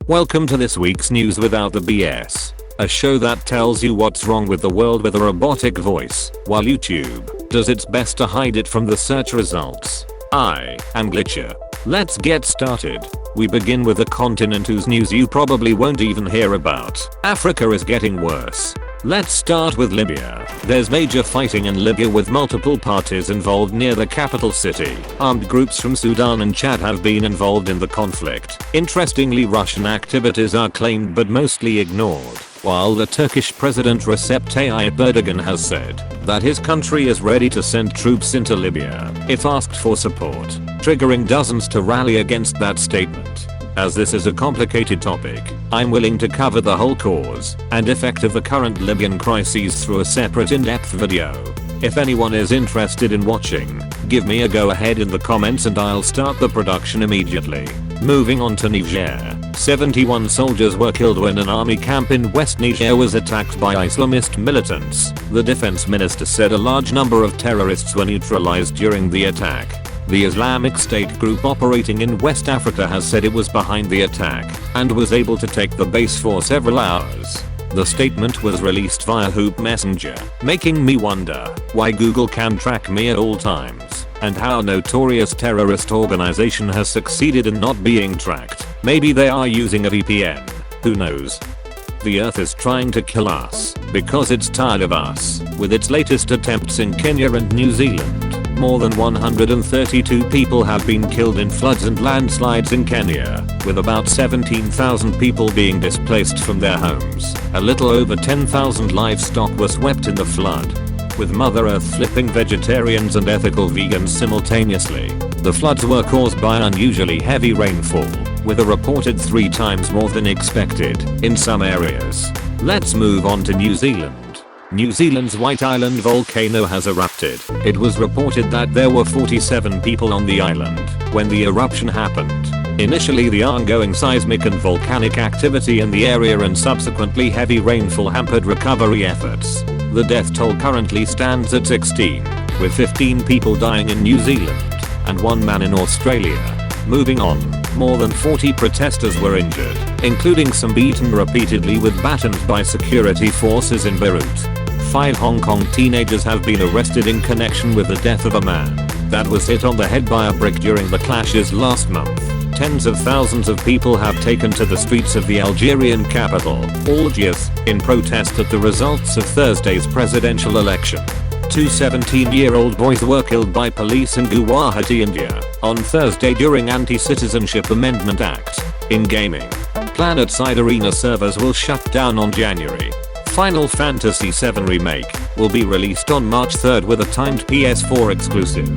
Welcome to this week's news without the BS. A show that tells you what's wrong with the world with a robotic voice, while YouTube does its best to hide it from the search results. I am Glitcher. Let's get started. We begin with a continent whose news you probably won't even hear about. Africa is getting worse. Let's start with Libya. There's major fighting in Libya with multiple parties involved near the capital city. Armed groups from Sudan and Chad have been involved in the conflict. Interestingly, Russian activities are claimed but mostly ignored, while the Turkish President Recep Tayyip Erdogan has said that his country is ready to send troops into Libya if asked for support, triggering dozens to rally against that statement. As this is a complicated topic, I'm willing to cover the whole cause and effect of the current Libyan crises through a separate in-depth video. If anyone is interested in watching, give me a go ahead in the comments and I'll start the production immediately. Moving on to Niger. 71 soldiers were killed when an army camp in West Niger was attacked by Islamist militants. The defense minister said a large number of terrorists were neutralized during the attack. The Islamic State group operating in West Africa has said it was behind the attack and was able to take the base for several hours. The statement was released via Hoop Messenger, making me wonder why Google can track me at all times and how a notorious terrorist organization has succeeded in not being tracked. Maybe they are using a VPN. Who knows? The earth is trying to kill us because it's tired of us, with its latest attempts in Kenya and New Zealand. More than 132 people have been killed in floods and landslides in Kenya, with about 17,000 people being displaced from their homes. A little over 10,000 livestock were swept in the flood, with Mother Earth flipping vegetarians and ethical vegans simultaneously. The floods were caused by unusually heavy rainfall, with a reported 3 times more than expected in some areas. Let's move on to New Zealand. New Zealand's White Island volcano has erupted. It was reported that there were 47 people on the island when the eruption happened. Initially, the ongoing seismic and volcanic activity in the area and subsequently heavy rainfall hampered recovery efforts. The death toll currently stands at 16, with 15 people dying in New Zealand and 1 man in Australia. Moving on, more than 40 protesters were injured, including some beaten repeatedly with batons by security forces in Beirut. 5 Hong Kong teenagers have been arrested in connection with the death of a man that was hit on the head by a brick during the clashes last month. Tens of thousands of people have taken to the streets of the Algerian capital, Algiers, in protest at the results of Thursday's presidential election. 2 17-year-old boys were killed by police in Guwahati, India, on Thursday during Anti-Citizenship Amendment Act. In gaming, Planetside Arena servers will shut down on January. Final Fantasy VII Remake will be released on March 3rd with a timed PS4 exclusive.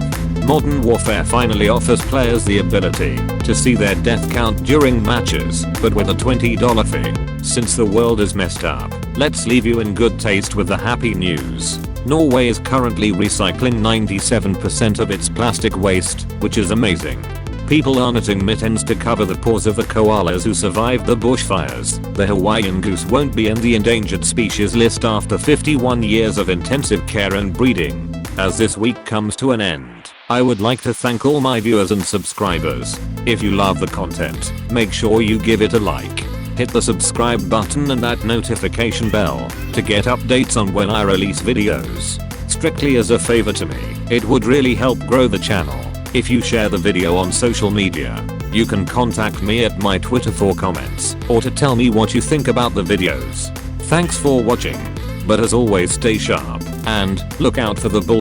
Modern Warfare finally offers players the ability to see their death count during matches, but with a $20 fee. Since the world is messed up, let's leave you in good taste with the happy news. Norway is currently recycling 97% of its plastic waste, which is amazing. People are knitting mittens to cover the paws of the koalas who survived the bushfires. The Hawaiian goose won't be in the endangered species list after 51 years of intensive care and breeding. As this week comes to an end, I would like to thank all my viewers and subscribers. If you love the content, make sure you give it a like. Hit the subscribe button and that notification bell to get updates on when I release videos. Strictly as a favor to me, it would really help grow the channel if you share the video on social media. You can contact me at my Twitter for comments or to tell me what you think about the videos. Thanks for watching, but as always stay sharp and look out for the bull.